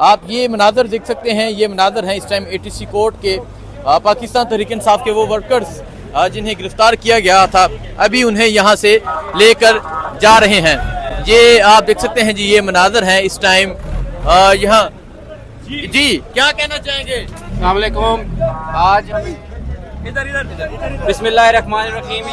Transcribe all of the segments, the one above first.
آپ یہ مناظر دیکھ سکتے ہیں، یہ مناظر ہیں اس ٹائم ATC کورٹ کے پاکستان تحریک انصاف کے وہ ورکرز جنہیں گرفتار کیا گیا تھا، ابھی انہیں یہاں سے لے کر جا رہے ہیں۔ یہ آپ دیکھ سکتے ہیں جی، یہ مناظر ہیں اس ٹائم یہاں۔ جی کیا کہنا چاہیں گے؟ السلام علیکم۔ آج بسم اللہ الرحمن الرحیم۔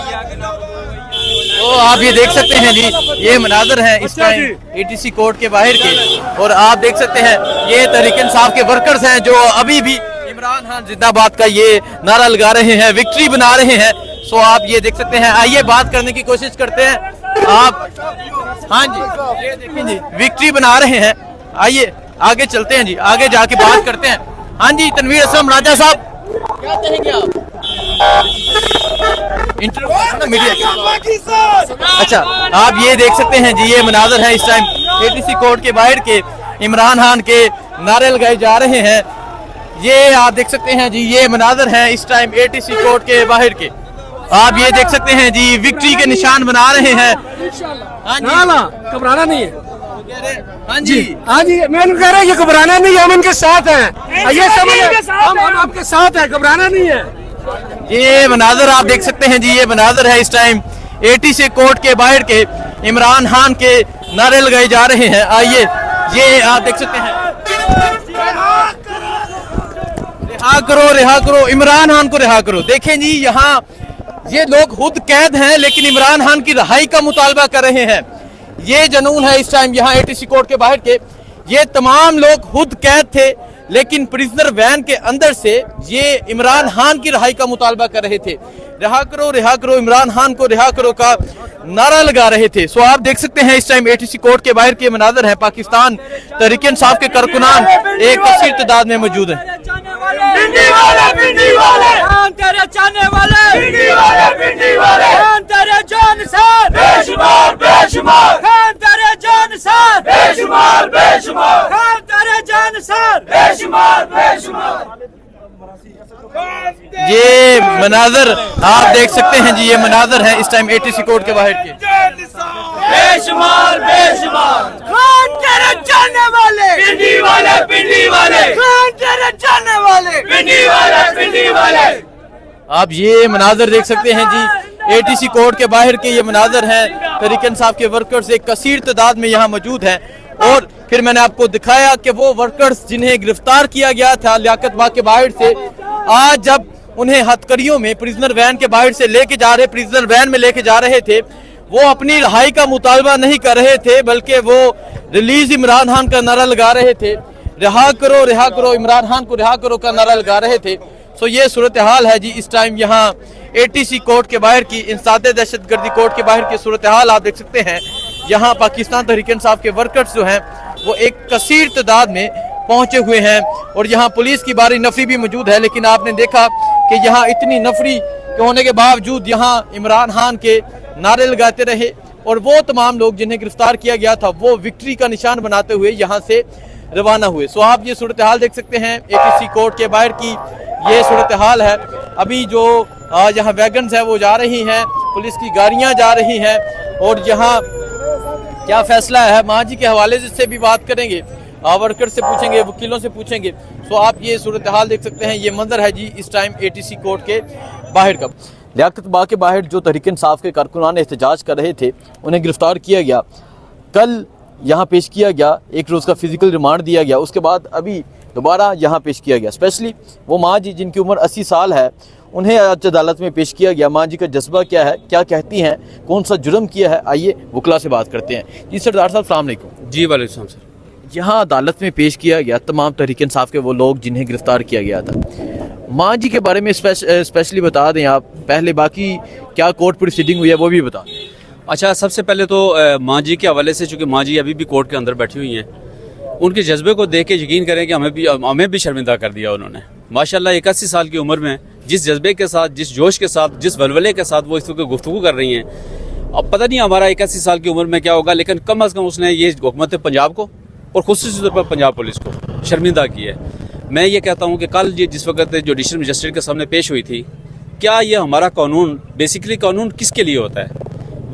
تو آپ یہ دیکھ سکتے ہیں جی، یہ مناظر ہیں اس ٹائم ATC کورٹ کے باہر کے، اور آپ دیکھ سکتے ہیں یہ تحریک انصاف کے ورکرز ہیں جو ابھی بھی عمران خان زندہ باد کا یہ نعرہ لگا رہے ہیں، وکٹری بنا رہے ہیں۔ سو آپ یہ دیکھ سکتے ہیں، آئیے بات کرنے کی کوشش کرتے ہیں۔ آپ ہاں جی، یہ دیکھیں جی، وکٹری بنا رہے ہیں۔ آئیے آگے چلتے ہیں جی، آگے جا کے بات کرتے ہیں۔ ہاں جی، تنویر اسلم راجہ صاحب کیا کہیں گے آپ؟ اچھا، آپ یہ دیکھ سکتے ہیں جی، یہ مناظر ہے اس ٹائم ATC کورٹ کے باہر کے، عمران خان کے نعرے لگائے جا رہے ہیں۔ یہ آپ دیکھ سکتے ہیں جی، یہ مناظر ہیں اس ٹائم ATC کورٹ کے باہر کے، آپ یہ دیکھ سکتے ہیں جی، وکٹری کے نشان بنا رہے ہیں۔ گھبرانا نہیں ہے۔ ہاں جی ہاں جی، میں کہہ رہا ہوں یہ گھبرانا نہیں ہے، ہم ان کے ساتھ ہیں، یہ سمجھ ہم آپ کے ساتھ ہیں، گھبرانا نہیں ہے۔ یہ مناظر آپ دیکھ سکتے ہیں جی، یہ مناظر ہے اس ٹائم ATC کورٹ کے باہر کے، عمران خان کے نعرے لگائے جا رہے ہیں۔ آئیے یہ آپ دیکھ سکتے ہیں، رہا کرو رہا کرو عمران خان کو، رہا کرو۔ دیکھیں جی، یہاں یہ لوگ خود قید ہیں لیکن عمران خان کی رہائی کا مطالبہ کر رہے ہیں۔ یہ جنون ہے اس ٹائم یہاں ATC کورٹ کے باہر کے، یہ تمام لوگ خود قید تھے لیکن پریزنر وین کے اندر سے یہ عمران خان کی رہائی کا مطالبہ کر رہے تھے، رہا کرو عمران خان کو، رہا کرو کا نعرہ لگا رہے تھے۔ سو آپ دیکھ سکتے ہیں اس ٹائم ATC کورٹ کے باہر کے مناظر ہیں، پاکستان تحریک انصاف کے کارکنان ایک کثیر تعداد میں موجود ہیں۔ پنڈی والے پنڈی والے خان تیرے چاہنے والے، پنڈی والے پنڈی والے خان تیرے جانسار، بے شمار بے شمار خان تیرے جانسار، بے شمار بے شمار خان تیرے جانسار، بے شمار بے شمار۔ یہ مناظر آپ دیکھ سکتے ہیں جی، یہ مناظر ہیں اس ٹائم ATC کورٹ کے باہر کے، بے شمار بے شمار خان تیرے جانے والے، پنڈی والے پنڈی والے خان تیرے جانے والے، پنڈی والے پنڈی والے۔ آپ یہ مناظر دیکھ سکتے ہیں جی، ATC کورٹ کے باہر کے یہ مناظر ہیں، تحریک انصاف کے ورکرز ایک کثیر تعداد میں یہاں موجود ہیں۔ اور پھر میں نے آپ کو دکھایا کہ وہ ورکرز جنہیں گرفتار کیا گیا تھا لیاقت باغ کے باہر سے، آج جب انہیں ہتکڑیوں میں پریزنر وین کے باہر سے لے کے جا رہے، پریزنر وین میں لے کے جا رہے تھے، وہ اپنی رہائی کا مطالبہ نہیں کر رہے تھے بلکہ وہ ریلیز عمران خان کا نعرہ لگا رہے تھے، رہا کرو عمران خان کو، رہا کرو کا نعرہ لگا رہے تھے۔ سو یہ صورتحال ہے جی اس ٹائم یہاں ATC کورٹ کے باہر کی، انسداد دہشت گردی کورٹ کے باہر کی صورتحال آپ دیکھ سکتے ہیں۔ یہاں پاکستان تحریک انصاف کے ورکرز جو ہیں وہ ایک کثیر تعداد میں پہنچے ہوئے ہیں، اور یہاں پولیس کی باری نفری بھی موجود ہے، لیکن آپ نے دیکھا کہ یہاں اتنی نفری ہونے کے باوجود یہاں عمران خان کے نعرے لگاتے رہے، اور وہ تمام لوگ جنہیں گرفتار کیا گیا تھا وہ وکٹری کا نشان بناتے ہوئے یہاں سے روانہ ہوئے۔ سو آپ یہ صورتحال دیکھ سکتے ہیں ATC کورٹ کے باہر کی، یہ صورتحال ہے۔ ابھی جو یہاں ویگنز ہیں وہ جا رہی ہیں، پولیس کی گاڑیاں جا رہی ہیں، اور یہاں کیا فیصلہ ہے ماں جی کے حوالے سے بھی بات کریں گے، ورکر سے پوچھیں گے، وکیلوں سے پوچھیں گے۔ سو آپ یہ صورتحال دیکھ سکتے ہیں، یہ منظر ہے جی اس ٹائم ATC کورٹ کے باہر کا۔ لیاقت باغ کے باہر جو تحریک انصاف کے کارکنان احتجاج کر رہے تھے انہیں گرفتار کیا گیا، کل یہاں پیش کیا گیا، ایک روز کا فزیکل ریمانڈ دیا گیا، اس کے بعد ابھی دوبارہ یہاں پیش کیا گیا۔ اسپیشلی وہ ماں جی جن کی عمر 80 سال ہے، انہیں آج عدالت میں پیش کیا گیا۔ ماں جی کا جذبہ کیا ہے، کیا کہتی ہیں، کون سا جرم کیا ہے، آئیے وکلا سے بات کرتے ہیں۔ جی سردار صاحب السلام علیکم۔ جی وعلیکم السلام سر۔ یہاں عدالت میں پیش کیا گیا تمام تحریک انصاف کے وہ لوگ جنہیں گرفتار کیا گیا تھا، ماں جی کے بارے میں اسپیشلی بتا دیں آپ، پہلے باقی کیا کورٹ پروسیڈنگ ہوئی ہے وہ بھی بتا دیں۔ اچھا، سب سے پہلے تو ماں جی کے حوالے سے، چونکہ ماں جی ابھی بھی کورٹ کے اندر بیٹھی ہوئی ہیں، ان کے جذبے کو دیکھ کے یقین کریں کہ ہمیں بھی شرمندہ کر دیا انہوں نے۔ ماشاءاللہ 81 سال کی عمر میں جس جذبے کے ساتھ، جس جوش کے ساتھ، جس ولولے کے ساتھ وہ اس وقت گفتگو کر رہی ہیں، اب پتہ نہیں ہمارا 81 سال کی عمر میں کیا ہوگا، لیکن کم از کم اس نے یہ حکومت پنجاب کو اور خصوصی طور پر پنجاب پولیس کو شرمندہ کی ہے۔ میں یہ کہتا ہوں کہ کل یہ جس وقت جوڈیشل مجسٹریٹ کے سامنے پیش ہوئی تھی، کیا یہ ہمارا قانون، بیسیکلی قانون کس کے لیے ہوتا ہے؟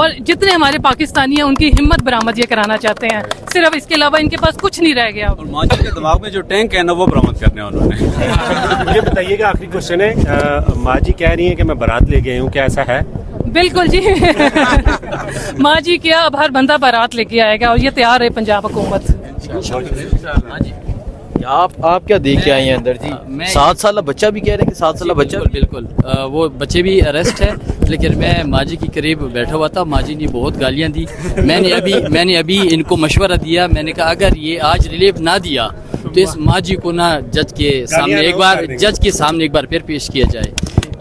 اور جتنے ہمارے پاکستانی ہیں ان کی ہمت برآمد یہ کرانا چاہتے ہیں. صرف اس کے علاوہ ان کے پاس کچھ نہیں رہ گیا. اور ماجد کے دماغ میں جو ٹینک ہے نا وہ برآمد کرنے انہوں نے. مجھے بتائیے گا آخری کوشچن ہے, ماں جی کہہ رہی ہیں کہ میں بارات لے کے آئی ہوں, کیا ایسا ہے؟ بالکل جی. ماں جی کیا, اب ہر بندہ بارات لے کے آئے گا اور یہ تیار ہے پنجاب حکومت. آپ کیا دیکھ کے آئے ہیں اندر جی؟ 7 سالہ بچہ بھی کہہ رہے ہیں کہ 7 سالہ بچہ. بالکل وہ بچے بھی اریسٹ ہے, لیکن میں ماجی کے قریب بیٹھا ہوا تھا. ماجی نے بہت گالیاں دی. میں نے ابھی ان کو مشورہ دیا. میں نے کہا اگر یہ آج ریلیف نہ دیا تو اس ماجی کو نہ جج کے سامنے ایک بار پھر پیش کیا جائے.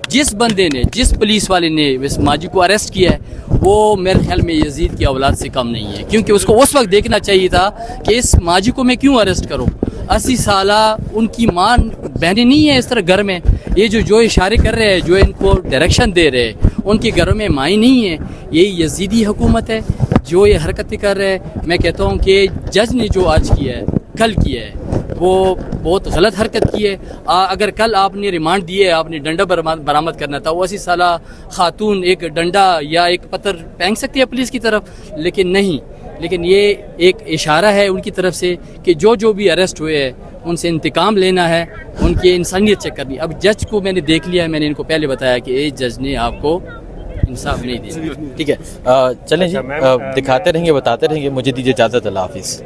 جس بندے نے, جس پولیس والے نے اس ماجی کو اریسٹ کیا ہے وہ میرے خیال میں یزید کی اولاد سے کم نہیں ہے, کیونکہ اس کو اس وقت دیکھنا چاہیے تھا کہ اس ماجی کو میں کیوں اریسٹ کروں. 80 سالہ ان کی ماں بہنیں نہیں ہیں اس طرح گھر میں. یہ جو اشارے کر رہے ہیں, جو ان کو ڈائریکشن دے رہے ہیں, ان کے گھروں میں مائیں نہیں ہیں. یہی یزیدی حکومت ہے جو یہ حرکتیں کر رہے ہیں. میں کہتا ہوں کہ جج نے جو آج کیا ہے, کل کیا ہے, وہ بہت غلط حرکت کی ہے. اگر کل آپ نے ریمانڈ دیے, آپ نے ڈنڈا برآمد کرنا تھا. وہ 80 سالہ خاتون ایک ڈنڈا یا ایک پتھر پھینک سکتی ہے پولیس کی طرف, لیکن نہیں. لیکن یہ ایک اشارہ ہے ان کی طرف سے کہ جو بھی اریسٹ ہوئے ہیں ان سے انتقام لینا ہے, ان کی انسانیت چیک کرنی. اب جج کو میں نے دیکھ لیا ہے, میں نے ان کو پہلے بتایا کہ اس جج نے آپ کو انصاف نہیں دیا. ٹھیک ہے, چلیں جی, دکھاتے رہیں گے, بتاتے رہیں گے. مجھے دیجیے اجازت, اللہ حافظ.